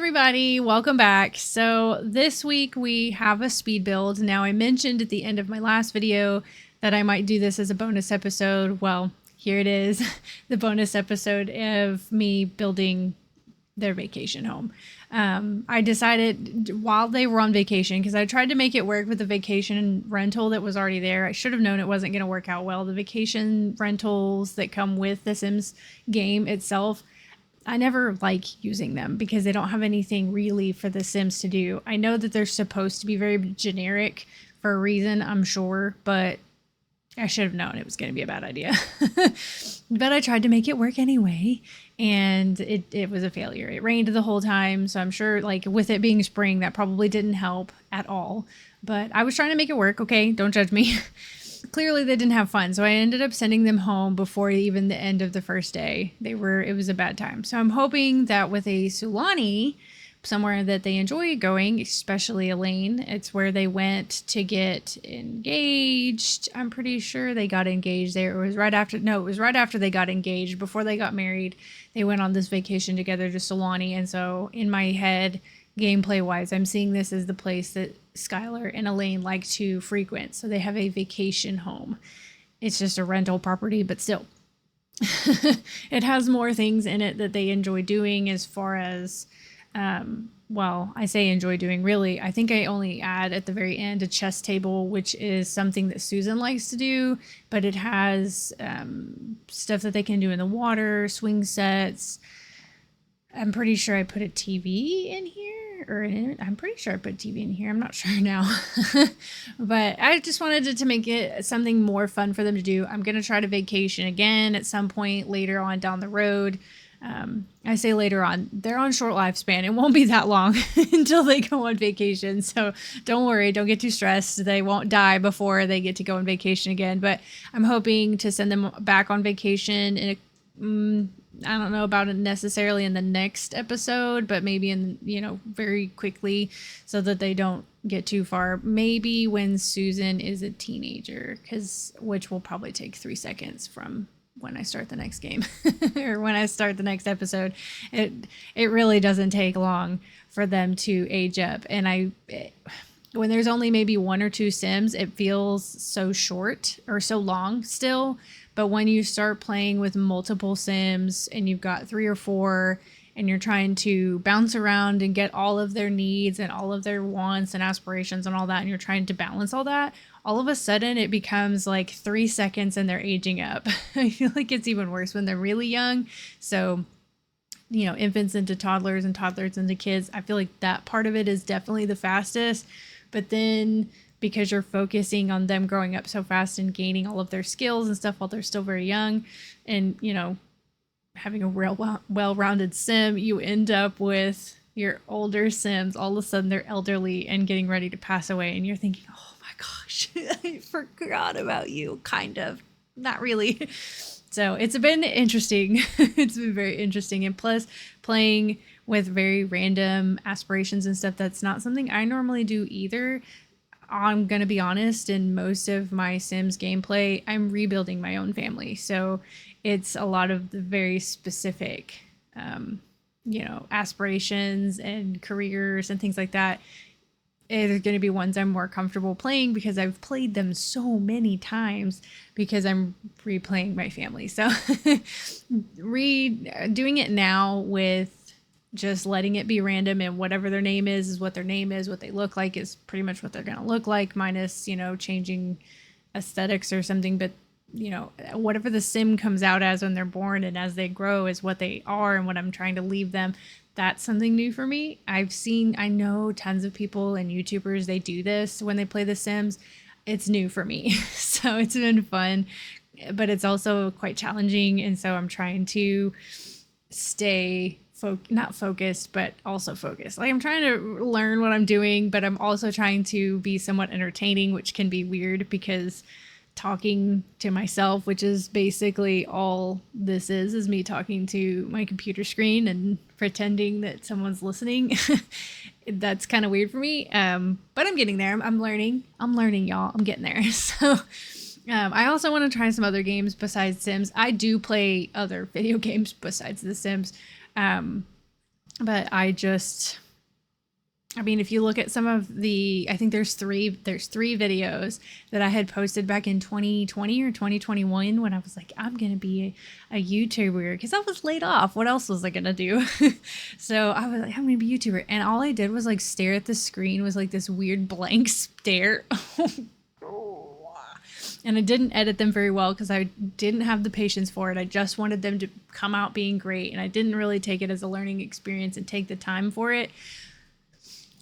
everybody, welcome back. So this week we have a speed build. Now I mentioned at the end of my last video that I might do this as a bonus episode. Well, here it is, the bonus episode of me building their vacation home. I decided while they were on vacation, because I tried to make it work with the vacation rental that was already there. I should have known it wasn't going to work out well. The vacation rentals that come with the Sims game itself, I never like using them because they don't have anything really for the Sims to do. I know that they're supposed to be very generic for a reason, I'm sure, but I should have known it was going to be a bad idea. But I tried to make it work anyway, and it was a failure. It rained the whole time, so I'm sure, like, with it being spring, that probably didn't help at all. But I was trying to make it work, okay? Don't judge me. Clearly they didn't have fun, so I ended up sending them home before even the end of the first day. It was a bad time. So I'm hoping that with a Sulani, somewhere that they enjoy going, especially Elaine, it's where they went to get engaged. I'm pretty sure they got engaged there. It was right after they got engaged. Before they got married, they went on this vacation together to Sulani. And so in my head, gameplay wise, I'm seeing this as the place that Skylar and Elaine like to frequent. So they have a vacation home. It's just a rental property, but still. It has more things in it that they enjoy doing as far as, well, I say enjoy doing, really. I think I only add at the very end a chess table, which is something that Susan likes to do, but it has stuff that they can do in the water, swing sets. I'm pretty sure I put a TV in here. I'm pretty sure I put TV in here. I'm not sure now. But I just wanted to make it something more fun for them to do. I'm going to try to vacation again at some point later on down the road. I say later on. They're on short lifespan. It won't be that long until they go on vacation. So don't worry. Don't get too stressed. They won't die before they get to go on vacation again. But I'm hoping to send them back on vacation in I don't know about it necessarily in the next episode, but maybe very quickly so that they don't get too far. Maybe when Susan is a teenager, which will probably take 3 seconds from when I start the next game or when I start the next episode. It really doesn't take long for them to age up. And when there's only maybe 1 or 2 Sims, it feels so short or so long still. But when you start playing with multiple Sims and you've got 3 or 4 and you're trying to bounce around and get all of their needs and all of their wants and aspirations and all that, and you're trying to balance all that, all of a sudden it becomes like 3 seconds and they're aging up. I feel like it's even worse when they're really young. So, infants into toddlers and toddlers into kids, I feel like that part of it is definitely the fastest. But then because you're focusing on them growing up so fast and gaining all of their skills and stuff while they're still very young and, having a real well-rounded Sim, you end up with your older Sims. All of a sudden they're elderly and getting ready to pass away. And you're thinking, oh my gosh, I forgot about you. Kind of, not really. So it's been interesting. It's been very interesting. And plus playing with very random aspirations and stuff, that's not something I normally do either. I'm going to be honest, in most of my Sims gameplay, I'm rebuilding my own family. So it's a lot of the very specific, aspirations and careers and things like that. There's going to be ones I'm more comfortable playing because I've played them so many times because I'm replaying my family. So doing it now with just letting it be random and whatever their name is what their name is, what they look like is pretty much what they're going to look like, minus, changing aesthetics or something. But, whatever the Sim comes out as when they're born and as they grow is what they are and what I'm trying to leave them. That's something new for me. I know tons of people and YouTubers, they do this when they play The Sims. It's new for me. So it's been fun, but it's also quite challenging. And so I'm trying to stay not focused, but also focused. Like I'm trying to learn what I'm doing, but I'm also trying to be somewhat entertaining, which can be weird because talking to myself, which is basically all this is me talking to my computer screen and pretending that someone's listening. That's kind of weird for me. But I'm getting there. I'm learning, y'all. I'm getting there. So I also want to try some other games besides Sims. I do play other video games besides The Sims. But I mean, if you look at some of I think there's three videos that I had posted back in 2020 or 2021 when I was like, I'm going to be a YouTuber because I was laid off. What else was I going to do? So I was like, I'm going to be a YouTuber. And all I did was like stare at the screen, was like this weird blank stare. And I didn't edit them very well because I didn't have the patience for it. I just wanted them to come out being great. And I didn't really take it as a learning experience and take the time for it.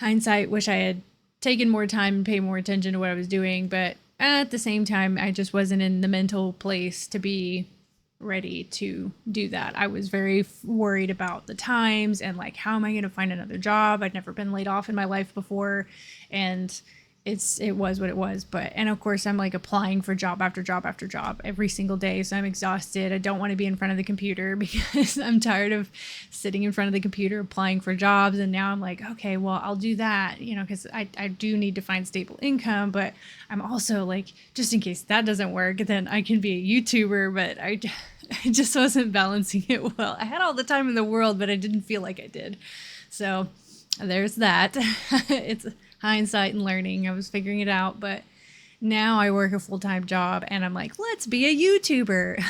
Hindsight, wish I had taken more time and paid more attention to what I was doing. But at the same time, I just wasn't in the mental place to be ready to do that. I was very worried about the times and like, how am I going to find another job? I'd never been laid off in my life before. And it was what it was. But, and of course I'm like applying for job after job after job every single day. So I'm exhausted. I don't want to be in front of the computer because I'm tired of sitting in front of the computer applying for jobs. And now I'm like, okay, well, I'll do that, you know, because I do need to find stable income. But I'm also like, just in case that doesn't work, then I can be a YouTuber. But I just wasn't balancing it well. I had all the time in the world, but I didn't feel like I did. So there's that. It's hindsight and learning. I was figuring it out, but now I work a full-time job and I'm like, let's be a YouTuber.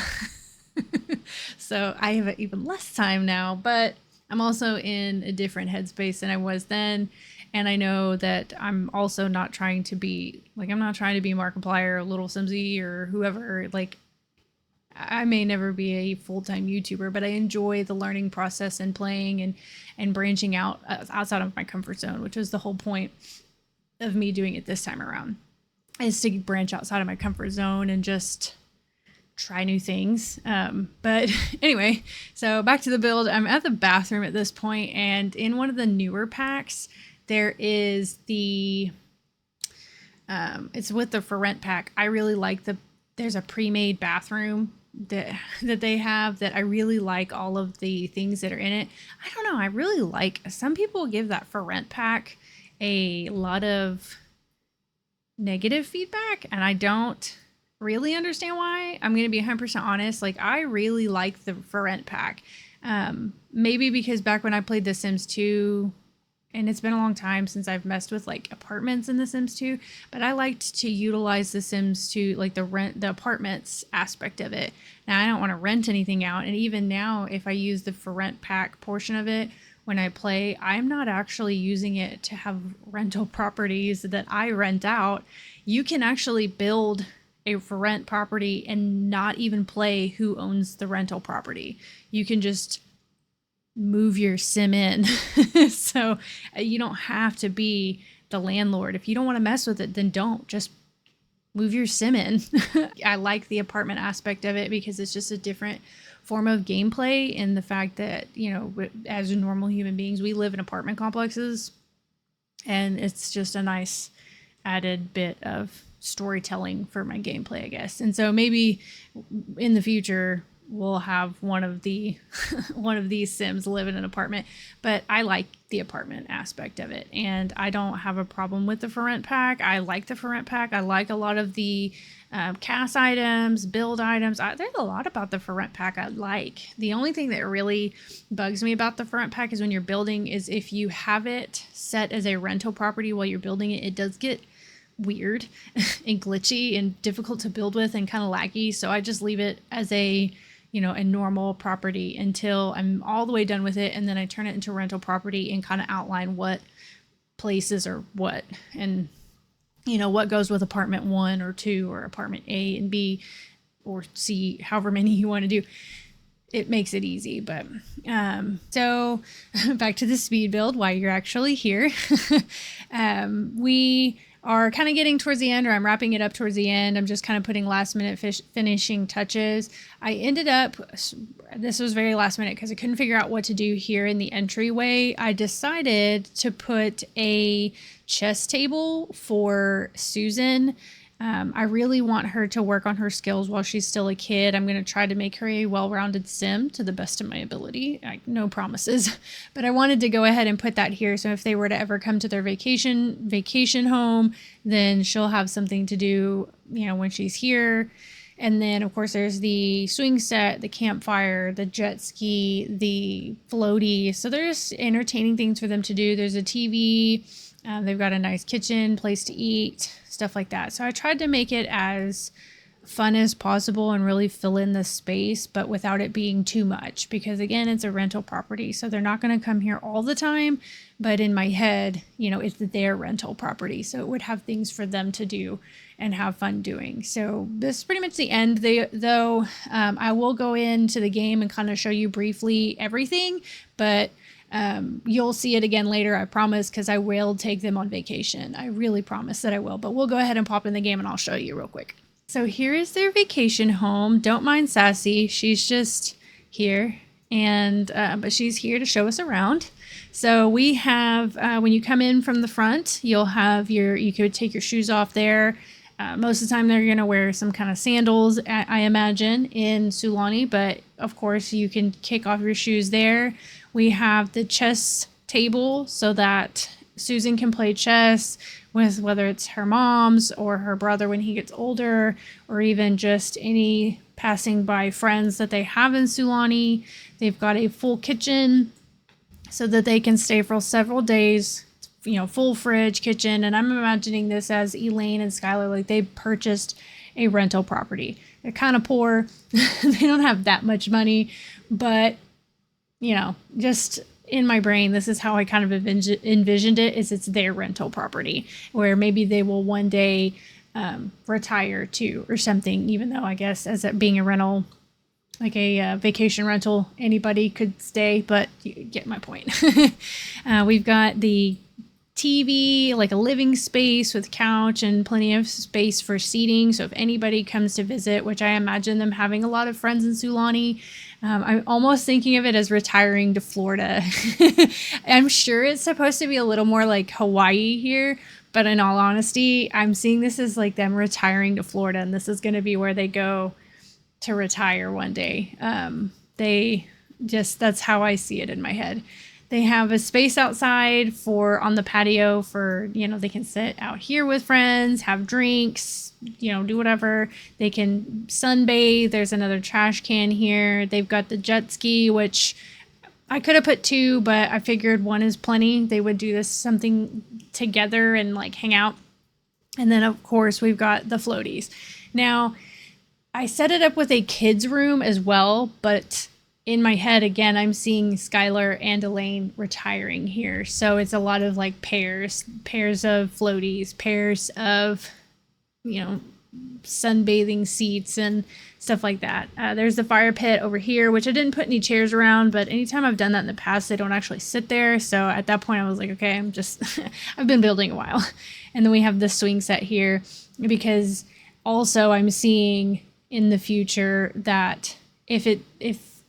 So I have even less time now, but I'm also in a different headspace than I was then. And I know that I'm also not trying to be like, I'm not trying to be Markiplier or Little Simsy or whoever. Like, I may never be a full-time YouTuber, but I enjoy the learning process and playing and branching out outside of my comfort zone, which was the whole point of me doing it this time around, is to branch outside of my comfort zone and just try new things. But anyway, so back to the build. I'm at the bathroom at this point, and in one of the newer packs, there is it's with the for rent pack. I really like there's a pre-made bathroom that they have that I really like all of the things that are in it. I don't know. I really like, some people give that for rent pack a lot of negative feedback, and I don't really understand why. I'm going to be 100% honest. Like, I really like the for rent pack. Maybe because back when I played The Sims 2, and it's been a long time since I've messed with like apartments in The Sims 2, but I liked to utilize The Sims 2, like the apartments aspect of it. Now I don't want to rent anything out. And even now, if I use the for rent pack portion of it, when I play, I'm not actually using it to have rental properties that I rent out. You can actually build a for rent property and not even play who owns the rental property. You can just move your sim in. So you don't have to be the landlord. If you don't want to mess with it, then don't. Just move your sim in. I like the apartment aspect of it because it's just a different form of gameplay, in the fact that, you know, as normal human beings, we live in apartment complexes, and it's just a nice added bit of storytelling for my gameplay, I guess. And so maybe in the future we'll have one of these Sims live in an apartment, but I like the apartment aspect of it, and I don't have a problem with the for rent pack. I like the for rent pack. I like a lot of the cast items, build items. There's a lot about the for rent pack I like. The only thing that really bugs me about the for rent pack is when you're building, is if you have it set as a rental property while you're building it, it does get weird and glitchy and difficult to build with and kind of laggy. So I just leave it as a normal property until I'm all the way done with it, and then I turn it into rental property and kind of outline what places are what, and what goes with apartment 1 or 2 or apartment A and B or C, however many you want to do. It makes it easy. But so back to the speed build while you're actually here. We are kind of getting towards the end, or I'm wrapping it up towards the end. I'm just kind of putting last minute finishing touches. I ended up, this was very last minute because I couldn't figure out what to do here in the entryway. I decided to put a chess table for Susan. I really want her to work on her skills while she's still a kid. I'm going to try to make her a well-rounded sim to the best of my ability. No promises, but I wanted to go ahead and put that here. So if they were to ever come to their vacation home, then she'll have something to do, when she's here. And then, of course, there's the swing set, the campfire, the jet ski, the floaty. So there's entertaining things for them to do. There's a TV. They've got a nice kitchen, place to eat, stuff like that. So I tried to make it as fun as possible and really fill in the space, but without it being too much, because again, it's a rental property, so they're not going to come here all the time. But in my head, you know, it's their rental property, so it would have things for them to do and have fun doing. So this is pretty much the end. I will go into the game and kind of show you briefly everything, but you'll see it again later, I promise, because I will take them on vacation. I really promise that I will, but we'll go ahead and pop in the game and I'll show you real quick. So here is their vacation home. Don't mind Sassy. She's just here, and but she's here to show us around. So we have, when you come in from the front, you could take your shoes off there. Most of the time they're going to wear some kind of sandals, I imagine, in Sulani, but of course you can kick off your shoes there. We have the chess table so that Susan can play chess with whether it's her mom's or her brother when he gets older, or even just any passing by friends that they have in Sulani. They've got a full kitchen so that they can stay for several days, you know, full fridge, kitchen. And I'm imagining this as Elaine and Skylar, like they purchased a rental property. They're kind of poor. They don't have that much money, but you know, just in my brain, this is how I kind of envisioned it, is it's their rental property where maybe they will one day retire to or something, even though I guess as it being a rental, like a vacation rental, anybody could stay, but you get my point. We've got the TV, like a living space with couch and plenty of space for seating. So if anybody comes to visit, which I imagine them having a lot of friends in Sulani, I'm almost thinking of it as retiring to Florida. I'm sure it's supposed to be a little more like Hawaii here, but in all honesty, I'm seeing this as like them retiring to Florida, and this is going to be where they go to retire one day. That's how I see it in my head. They have a space outside on the patio for, you know, they can sit out here with friends, have drinks, you know, do whatever. They can sunbathe. There's another trash can here. They've got the jet ski, which I could have put 2, but I figured 1 is plenty. They would do something together and like hang out. And then of course we've got the floaties. Now I set it up with a kids room as well, but in my head, again, I'm seeing Skylar and Elaine retiring here. So it's a lot of like pairs of floaties, pairs of, you know, sunbathing seats and stuff like that. There's the fire pit over here, which I didn't put any chairs around, but anytime I've done that in the past, they don't actually sit there. So at that point I was like, okay, I've been building a while. And then we have the swing set here, because also I'm seeing in the future that if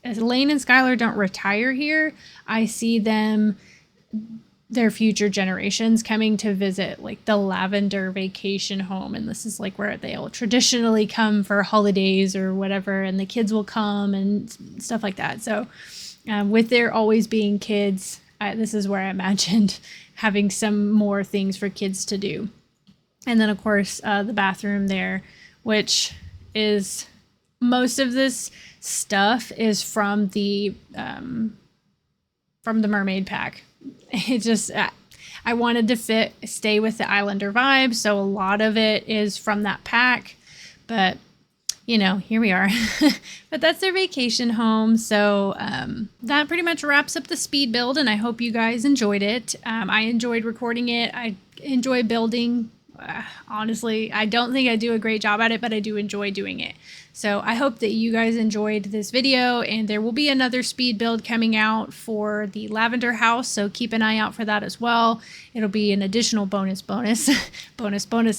Elaine and Skylar don't retire here, I see their future generations coming to visit like the Lavender vacation home. And this is like where they'll traditionally come for holidays or whatever, and the kids will come and stuff like that. So with there always being kids, this is where I imagined having some more things for kids to do. And then of course the bathroom there, which is most of this stuff is from the mermaid pack. It just I wanted to stay with the Islander vibe, so a lot of it is from that pack. But you know, here we are. But that's their vacation home. So that pretty much wraps up the speed build, and I hope you guys enjoyed it. I enjoyed recording it. I enjoy building. Honestly, I don't think I do a great job at it, but I do enjoy doing it. So I hope that you guys enjoyed this video, and there will be another speed build coming out for the Lavender house, so keep an eye out for that as well. It'll be an additional bonus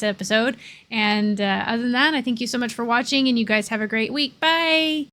episode. And other than that, I thank you so much for watching, and you guys have a great week. Bye!